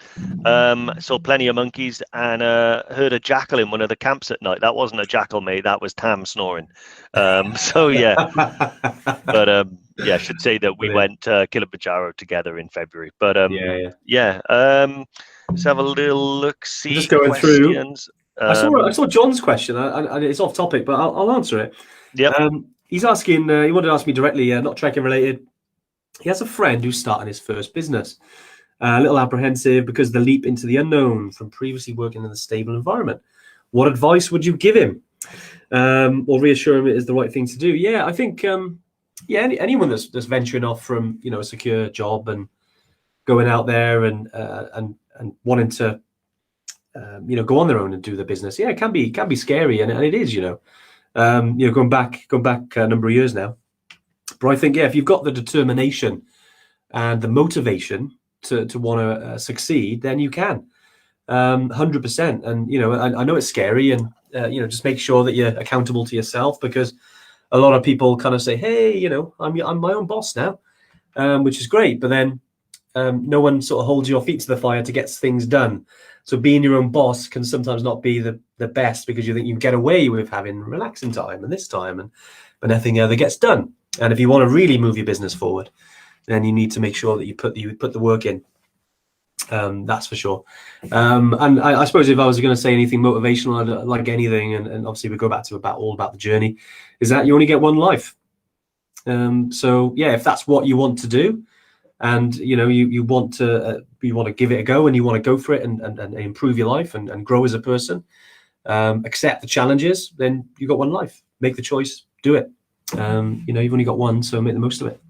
Saw plenty of monkeys and heard a jackal in one of the camps at night. That wasn't a jackal, mate. That was Tam snoring. So yeah, but yeah, I should say that we went Kilimanjaro together in February. But yeah. Let's have a little look. See, just going questions. Through. I saw John's question, and it's off topic, but I'll answer it. Yeah. He's asking. He wanted to ask me directly, not trekking related. He has a friend who's starting his first business. A little apprehensive because of the leap into the unknown from previously working in a stable environment. What advice would you give him, or reassure him it is the right thing to do? Yeah, I think anyone that's venturing off from a secure job and going out there and wanting to go on their own and do the business. Yeah, it can be scary, and it is. Going back a number of years now. But I think, if you've got the determination and the motivation to want to succeed, then you can, 100%. And I know it's scary, and just make sure that you're accountable to yourself, because a lot of people kind of say, "Hey, I'm my own boss now," which is great. But then no one sort of holds your feet to the fire to get things done. So being your own boss can sometimes not be the best, because you think you can get away with having relaxing time and this time, but nothing ever gets done. And if you want to really move your business forward, then you need to make sure that you put the work in. That's for sure. And I suppose if I was going to say anything motivational, like anything, and obviously we go back to all about the journey, is that you only get one life. So yeah, if that's what you want to do, and you want to give it a go, and you want to go for it and improve your life and grow as a person, accept the challenges, then you've got one life. Make the choice, do it. You've only got one, so make the most of it.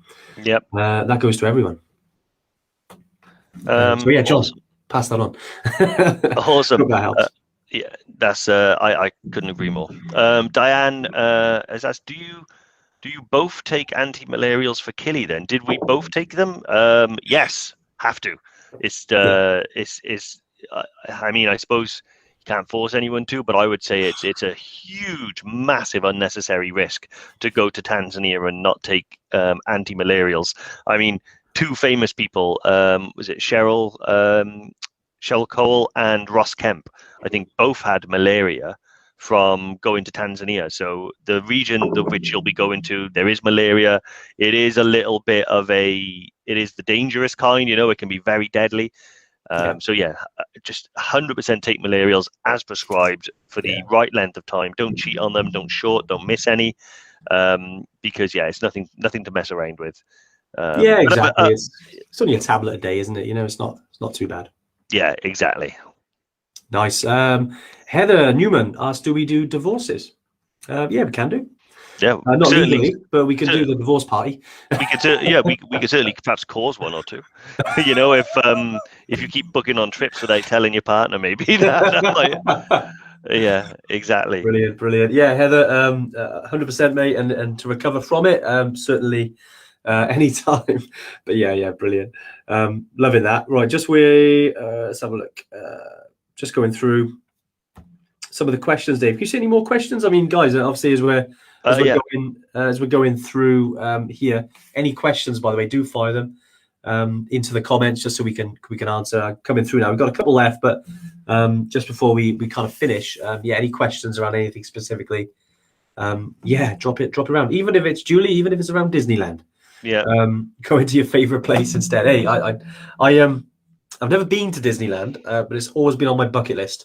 Yep. That goes to everyone. So yeah, John, awesome. Pass that on. Awesome. Hope that helps. Yeah, that's I couldn't agree more. Diane has asked, do you both take anti-malarials for Kili then? Did we both take them? Yes, have to. I mean, I suppose you can't force anyone to, but I would say it's a huge, massive, unnecessary risk to go to Tanzania and not take anti-malarials. I mean, two famous people, was it Cheryl Cole and Ross Kemp? I think both had malaria from going to Tanzania. So the region which you'll be going to, there is malaria. It is a little bit of it is the dangerous kind, it can be very deadly. So yeah, just 100% take malarials as prescribed for the right length of time. Don't cheat on them, don't miss any, because it's nothing to mess around with. Yeah, exactly. It's only a tablet a day, isn't it? It's not too bad. Yeah, exactly. Nice. Heather Newman asked, "Do we do divorces?" Yeah, we can do. Yeah, Not certainly. legally, but we can do the divorce party. We could, we could certainly perhaps cause one or two. If you keep booking on trips without telling your partner, maybe that might. Yeah, exactly. Brilliant. Yeah, Heather, 100%, mate, and to recover from it, certainly anytime. But yeah, brilliant. Loving that. Right, let's have a look. Just going through some of the questions, Dave. Can you see any more questions? I mean, guys, obviously as we're going through here, any questions, by the way, do fire them into the comments just so we can answer. Coming through now. We've got a couple left, but just before we kind of finish, any questions around anything specifically? Drop it around. Even if it's Julie, even if it's around Disneyland. Yeah. Go into your favorite place instead. Hey, I've never been to Disneyland, but it's always been on my bucket list.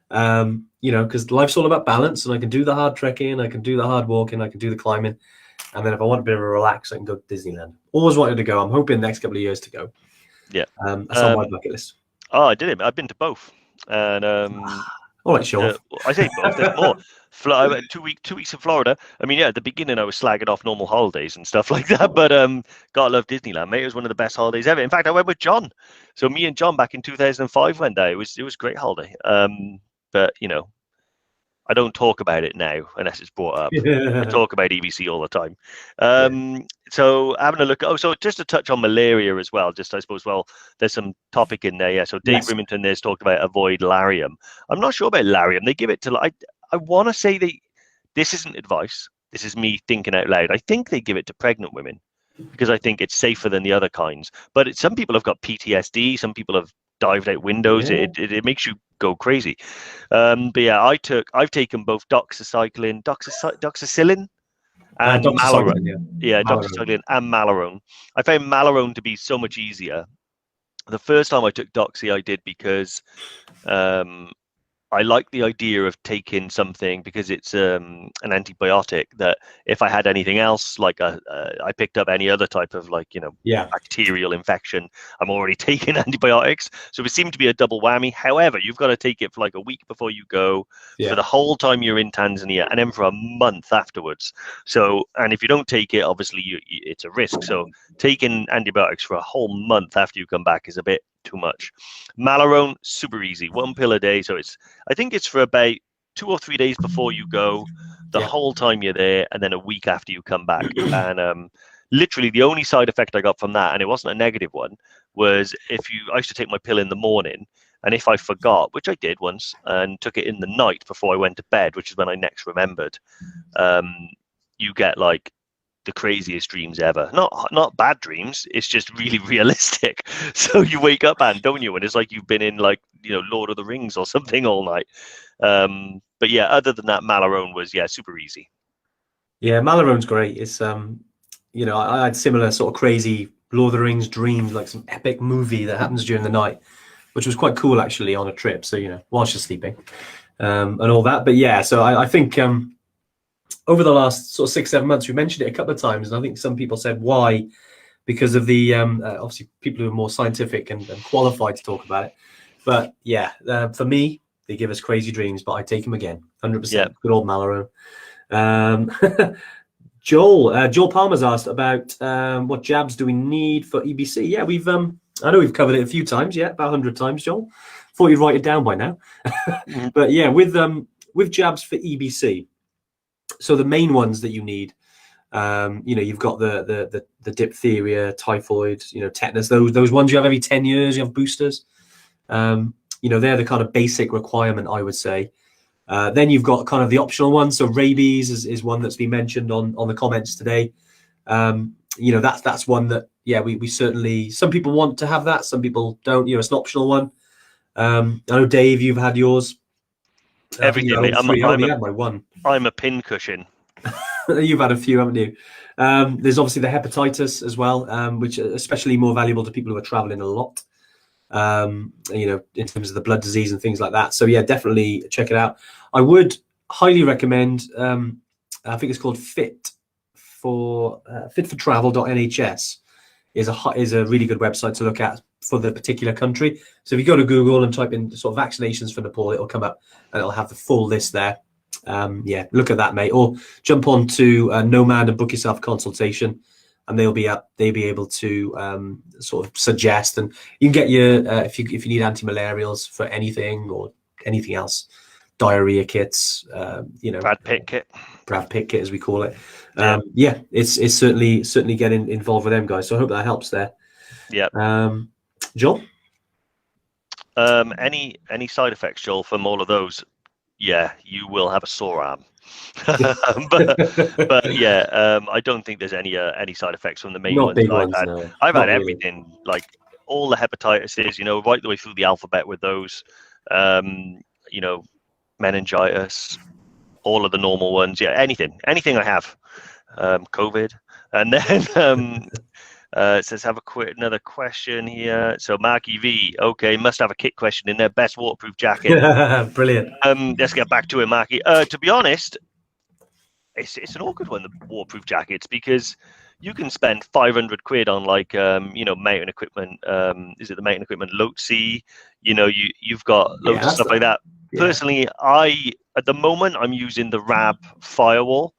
Because life's all about balance, and I can do the hard trekking, I can do the hard walking, I can do the climbing, and then if I want a bit of a relax, I can go to Disneyland. Always wanted to go. I'm hoping the next couple of years to go. Yeah, that's on my bucket list. Oh, I did it. I've been to both, and all right, sure. I say both. There's more. I went 2 weeks in Florida. I mean, at the beginning I was slagging off normal holidays and stuff like that, but gotta love Disneyland, mate. It was one of the best holidays ever. In fact, I went with John. So me and John back in 2005 went there. It was a great holiday. But I don't talk about it now unless it's brought up. I talk about EBC all the time. So having a look. So just to touch on malaria as well. Just I suppose. Well, there's some topic in there. Yeah. So Dave Remington there's talked about avoid larium. I'm not sure about larium. They give it to. I want to say this isn't advice. This is me thinking out loud. I think they give it to pregnant women because I think it's safer than the other kinds. But some people have got PTSD. Some people have dived out windows. Yeah. It makes you go crazy. But yeah, I've taken both doxycycline, and Malarone. Yeah, doxycycline and Malarone. I found Malarone to be so much easier. The first time I took doxy, I did because I like the idea of taking something because it's an antibiotic that if I had anything else, like I picked up any other type of bacterial infection, I'm already taking antibiotics. So it seemed to be a double whammy. However, you've got to take it for like a week before you go, for the whole time you're in Tanzania, and then for a month afterwards. So, and if you don't take it, obviously it's a risk. So taking antibiotics for a whole month after you come back is a bit too much. Malarone, super easy, 1 pill a day. So I think it's for about 2 or 3 days before you go, the whole time you're there, and then a week after you come back. And literally the only side effect I got from that, and it wasn't a negative one, was I used to take my pill in the morning, and if I forgot, which I did once, and took it in the night before I went to bed, which is when I next remembered, you get like the craziest dreams ever. Not bad dreams, it's just really realistic. So you wake up, don't you, and it's like you've been in Lord of the Rings or something all night. But yeah, other than that, Malarone was super easy. Yeah, Malarone's great. It's I had similar sort of crazy Lord of the Rings dreams, like some epic movie that happens during the night, which was quite cool actually on a trip. So whilst you're sleeping, and all that. But yeah, so I think over the last sort of 6-7 months, we mentioned it a couple of times, and I think some people said why, because of the obviously people who are more scientific and qualified to talk about it. But yeah, for me, they give us crazy dreams, but I take them again, 100%. Yeah. Good old Malarone. Joel Palmer's asked about what jabs do we need for EBC? Yeah, we've I know we've covered it a few times, about 100 times, Joel. Thought you'd write it down by now. But yeah, with jabs for EBC. So the main ones that you need, you've got the diphtheria, typhoid, tetanus, those ones you have every 10 years, you have boosters. They're the kind of basic requirement, I would say. Then you've got kind of the optional ones. So rabies is one that's been mentioned on the comments today. That's one that, we certainly, some people want to have that, some people don't. It's an optional one. I know, Dave, you've had yours. Everything. I'm a pin cushion. You've had a few, haven't you? There's obviously the hepatitis as well, which are especially more valuable to people who are traveling a lot, in terms of the blood disease and things like that. So yeah, definitely check it out. I would highly recommend, I think it's called fitfortravel.nhs. is a really good website to look at for the particular country. So if you go to Google and type in sort of vaccinations for Nepal, it'll come up and it'll have the full list there. Yeah, look at that, mate. Or jump on to Nomad and book yourself a consultation, and they'll be able to sort of suggest, and you can get your if you need anti-malarials for anything or anything else, diarrhea kits, Brad Pitt kit as we call it. Yeah, it's certainly getting involved with them guys. So I hope that helps there. Yeah. Joel? Any side effects, Joel, from all of those? Yeah, you will have a sore arm. but yeah, I don't think there's any side effects from the main ones big I've ones, had. no. I've Not had really. everything, like all the hepatitis, right the way through the alphabet with those. Meningitis, all of the normal ones. Yeah, anything I have. COVID, and then it says another question here. So Marky V, okay, must have a kit question in their best waterproof jacket. Brilliant. Let's get back to it, Marky. To be honest, it's an awkward one, the waterproof jackets, because you can spend 500 quid on mountain equipment. Is it the mountain equipment Lotse? You've got loads of stuff like that. Yeah. Personally, at the moment I'm using the Rab Firewall,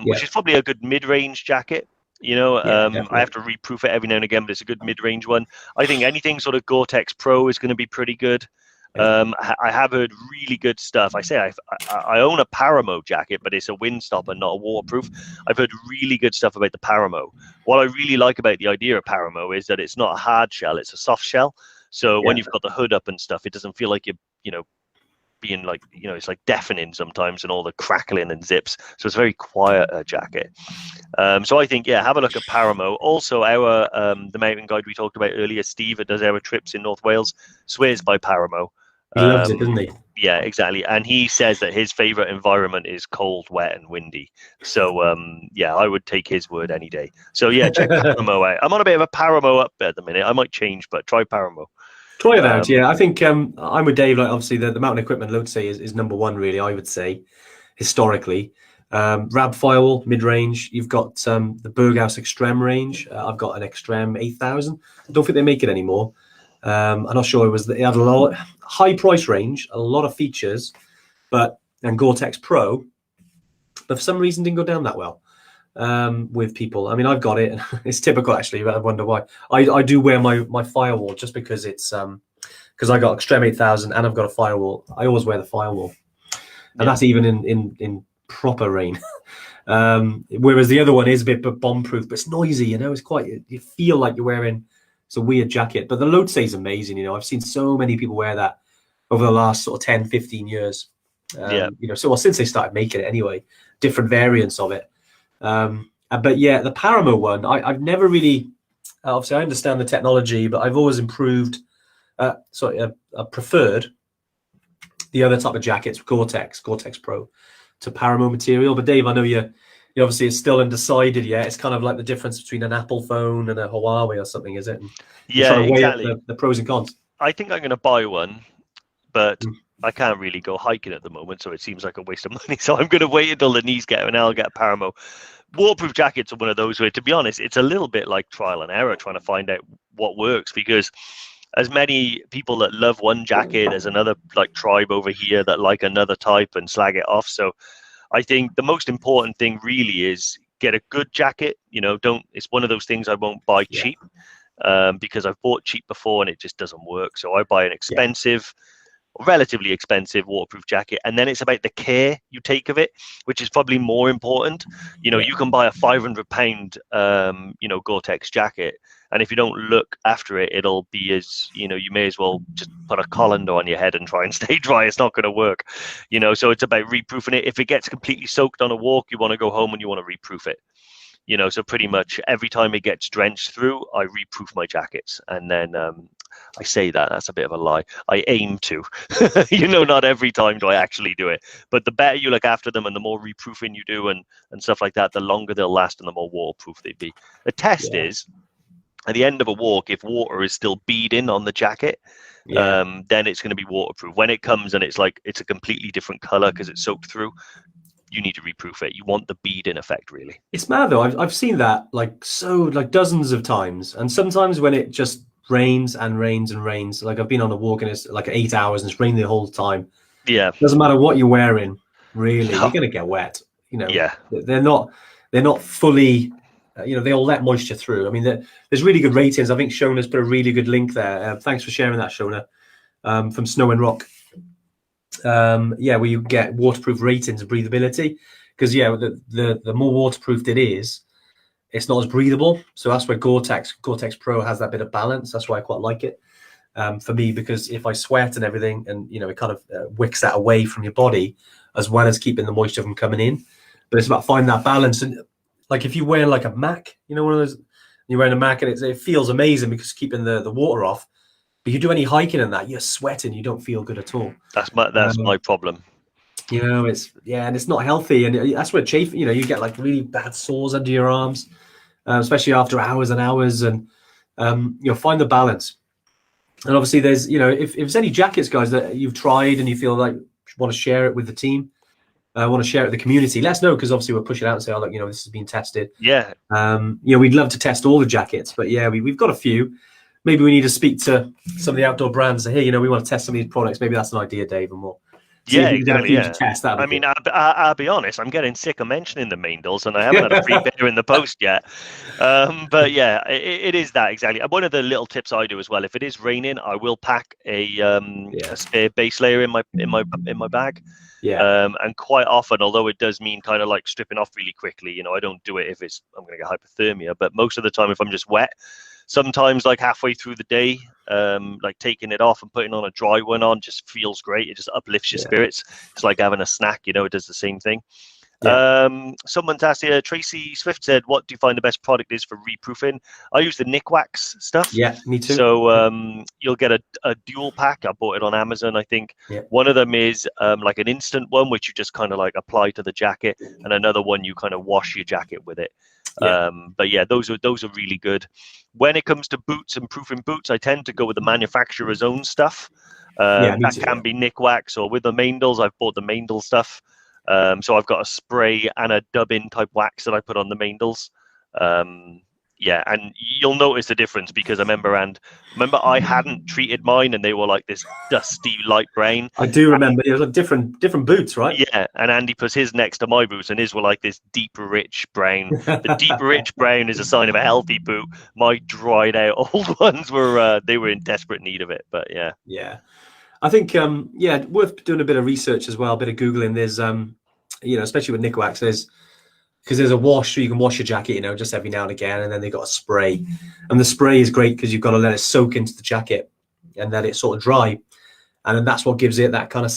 which is probably a good mid-range jacket. I have to reproof it every now and again, but it's a good mid-range one. I think anything sort of Gore-Tex Pro is going to be pretty good. I have heard really good stuff. I own a Paramo jacket, but it's a windstopper, not a waterproof. I've heard really good stuff about the Paramo. What I really like about the idea of Paramo is that it's not a hard shell, it's a soft shell. So when you've got the hood up and stuff, it doesn't feel like you're, being like, it's like deafening sometimes and all the crackling and zips. So it's a very quiet jacket. So I think, have a look at Paramo. Also, the mountain guide we talked about earlier, Steve, that does our trips in North Wales, swears by Paramo. He loves it, doesn't he? Yeah, exactly. And he says that his favorite environment is cold, wet, and windy. So, I would take his word any day. So, check Paramo out. I'm on a bit of a Paramo up at the minute. I might change, but try Paramo. Try it out, I think I'm with Dave. Like, obviously, the mountain equipment, Lotse is number one, really, I would say, historically. Rab Firewall, mid-range. You've got the Berghaus Extreme range. I've got an Extreme 8000. I don't think they make it anymore. I'm not sure. It had a lot high price range, a lot of features, and Gore-Tex Pro, but for some reason didn't go down that well with people. I mean, I've got it, and it's typical actually. But I wonder why. I do wear my Firewall just because it's because I got Extreme 8000 and I've got a Firewall. I always wear the Firewall, and that's even in proper rain. Whereas the other one is a bit bomb-proof, but it's noisy. It's quite. You feel like you're wearing. It's a weird jacket, but the Lotse is amazing. I've seen so many people wear that over the last sort of 10, 15 years. Since they started making it anyway, different variants of it. But yeah, the Paramo one, I've never really, obviously I understand the technology, but I've always preferred the other type of jackets, Gore-Tex Pro to Paramo material. But Dave, I know you obviously it's still undecided yet. It's kind of like the difference between an Apple phone and a Huawei or something, is it? And exactly. The pros and cons. I think I'm going to buy one, but I can't really go hiking at the moment, so it seems like a waste of money. So I'm going to wait until the knees get, and I'll get a Paramo. Waterproof jackets are one of those where, to be honest, it's a little bit like trial and error trying to find out what works, because as many people that love one jacket, there's another like tribe over here that like another type and slag it off. So I think the most important thing really is get a good jacket. It's one of those things I won't buy cheap because I've bought cheap before and it just doesn't work. So I buy an expensive, relatively expensive waterproof jacket, and then it's about the care you take of it, which is probably more important. You can buy a £500 Gore-Tex jacket, and if you don't look after it, it'll be as you may as well just put a colander on your head and try and stay dry. It's not going to work. So it's about reproofing it. If it gets completely soaked on a walk, you want to go home and you want to reproof it. So pretty much every time it gets drenched through, I reproof my jackets, and then I say that's a bit of a lie. I aim to, not every time do I actually do it, but the better you look after them and the more reproofing you do and stuff like that, the longer they'll last and the more waterproof they'd be. The test is at the end of a walk, if water is still beading on the jacket, then it's going to be waterproof. When it comes and it's a completely different color because it's soaked through, you need to reproof it. You want the bead in effect, really. It's mad though. I've seen that like dozens of times, and sometimes when it just rains and rains and rains, like I've been on a walk and it's like 8 hours and it's raining the whole time. Yeah. Doesn't matter what you're wearing, really, No. you're gonna get wet. Yeah. They're not fully. They all let moisture through. I mean, there's really good ratings. I think Shona's put a really good link there. Thanks for sharing that, Shona, from Snow and Rock. Where you get waterproof ratings and breathability, because the more waterproofed it is, it's not as breathable. So that's where Gore-Tex Pro has that bit of balance. That's why I quite like it for me, because if I sweat and everything, and it kind of wicks that away from your body, as well as keeping the moisture from coming in. But it's about finding that balance. And like if you wear like a Mac, one of those, you're wearing a Mac and it feels amazing because it's keeping the water off. But you do any hiking in that, you're sweating, you don't feel good at all. That's my problem. And it's not healthy, and that's where you get like really bad sores under your arms, especially after hours and hours. And find the balance. And obviously, there's if there's any jackets, guys, that you've tried and you feel like you want to share it with the team, want to share it with the community, let us know, because obviously we'll push it out and say, this has been tested. Yeah. We'd love to test all the jackets, but we've got a few. Maybe we need to speak to some of the outdoor brands and say, hey, we want to test some of these products. Maybe that's an idea, Dave, and we'll exactly. To test. I mean, I'll be honest, I'm getting sick of mentioning the Maindles, and I haven't had a free beer in the post yet. But yeah, it is that exactly. One of the little tips I do as well, if it is raining, I will pack a spare base layer in my bag. Yeah. And quite often, although it does mean kind of like stripping off really quickly, I don't do it if I'm going to get hypothermia. But most of the time, if I'm just wet, sometimes like halfway through the day, like taking it off and putting on a dry one on just feels great. It just uplifts your spirits. It's like having a snack, it does the same thing. Someone's asked here, Tracy Swift said, what do you find the best product is for reproofing? I use the Nikwax stuff. Yeah, me too. So you'll get a dual pack. I bought it on Amazon, I think. One of them is like an instant one, which you just kind of like apply to the jacket, and another one you kind of wash your jacket with it. But yeah, those are really good. When it comes to boots and proofing boots, I tend to go with the manufacturer's own stuff. That can be Nikwax, or with the Maindles, I've bought the Maindle stuff. So I've got a spray and a dub-in type wax that I put on the Maindles. And you'll notice the difference, because I remember I hadn't treated mine and they were like this dusty light brown. I do remember. It was like different boots, right? Yeah, and Andy puts his next to my boots, and his were like this deep rich brown. The deep rich brown is a sign of a healthy boot. My dried out old ones were they were in desperate need of it. But yeah. I think worth doing a bit of research as well, a bit of Googling. There's especially with Nikwax, there's a wash, so you can wash your jacket, just every now and again, and then they got a spray, and the spray is great because you've got to let it soak into the jacket and let it sort of dry, and then that's what gives it that kind of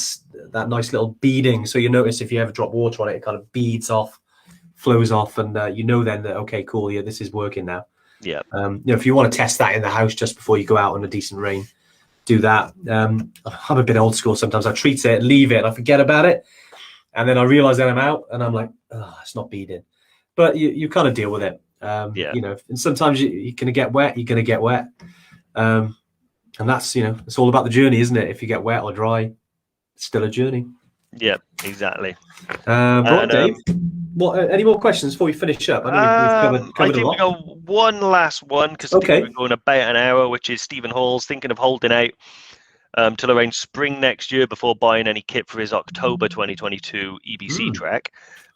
that nice little beading. So you notice if you ever drop water on it, it kind of beads off, flows off, and then that okay, cool, this is working now. Yeah. If you want to test that in the house just before you go out on a decent rain, do that. I'm a bit old school sometimes. I treat it, leave it, and I forget about it. And then I realize that I'm out, and I'm like, oh, it's not beading. But you kind of deal with it. And sometimes you're going to get wet. You're going to get wet. And that's, it's all about the journey, isn't it? If you get wet or dry, it's still a journey. Yeah, exactly. Dave, any more questions before we finish up? I know we've covered a lot. We got one last one, because we're going about an hour, which is Stephen Hall's thinking of holding out till around spring next year before buying any kit for his October 2022 EBC trek.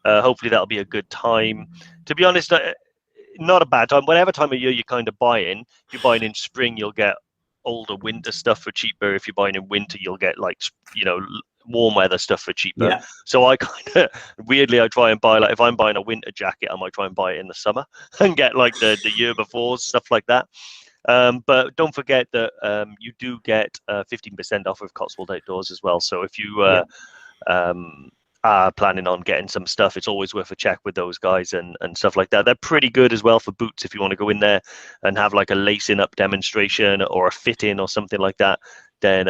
Hopefully that'll be a good time. To be honest, not a bad time. Whatever time of year you're kind of buying, if you're buying in spring, you'll get older winter stuff for cheaper. If you're buying in winter, you'll get warm weather stuff for cheaper. Yeah. So I kind of weirdly, I try and buy, like if I'm buying a winter jacket, I might try and buy it in the summer and get like the year before, stuff like that. But don't forget that you do get 15% off of Cotswold Outdoors as well. So if you are planning on getting some stuff, it's always worth a check with those guys and stuff like that. They're pretty good as well for boots if you want to go in there and have like a lacing up demonstration or a fit in or something like that. Then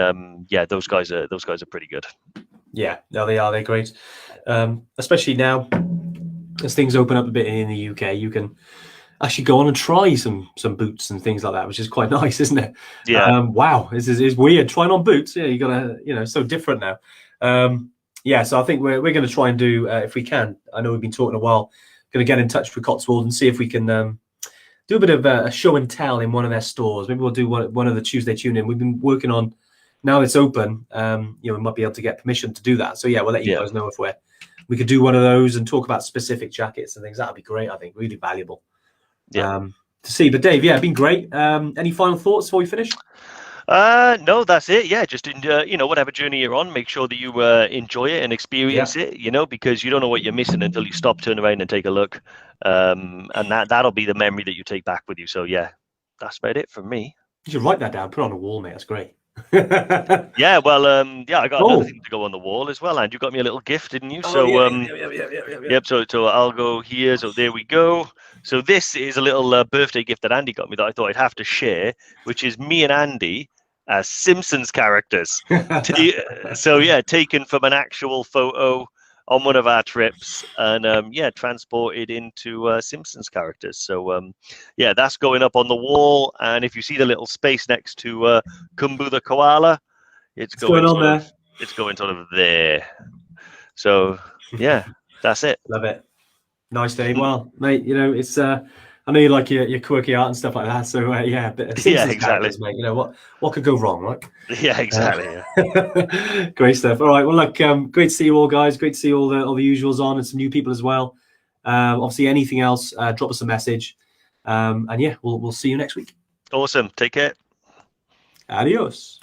those guys are pretty good. Yeah, no, they are. They're great. Especially now as things open up a bit in the UK, you can actually go on and try some boots and things like that, which is quite nice, isn't it? Yeah. Wow, this is weird. Trying on boots. Yeah, you gotta, so different now. yeah, so I think we're going to try and do, if we can, I know we've been talking a while, going to get in touch with Cotswold and see if we can do a bit of a show and tell in one of their stores. Maybe we'll do one of the Tuesday tune-in. We've been working on, now it's open, we might be able to get permission to do that. So yeah, we'll let you guys know if we could do one of those and talk about specific jackets and things. That'd be great, I think. Really valuable to see. But Dave, yeah, been great. Any final thoughts before we finish? No, that's it. Yeah, just whatever journey you're on, make sure that you enjoy it and experience it. Because you don't know what you're missing until you stop, turn around, and take a look. And that'll be the memory that you take back with you. So yeah, that's about it from me. You should write that down. Put it on a wall, mate. That's great. Yeah, well, I got another thing to go on the wall as well, and you got me a little gift, didn't you? Yep. So I'll go here. So there we go. So this is a little birthday gift that Andy got me that I thought I'd have to share, which is me and Andy as Simpsons characters. So yeah, taken from an actual photo on one of our trips, and transported into Simpsons characters. So yeah, that's going up on the wall, and if you see the little space next to Kumbu the koala, it's going on there. It's going sort of there. So yeah, that's it. Love it. Nice, Dave. Well, mate, it's I know you like your quirky art and stuff like that. So yeah, but exactly, mate. What could go wrong, right? Yeah, exactly. Great stuff. All right. Well, look, great to see you all, guys. Great to see all the usuals on and some new people as well. Obviously, anything else, drop us a message. And yeah, we'll see you next week. Awesome. Take care. Adios.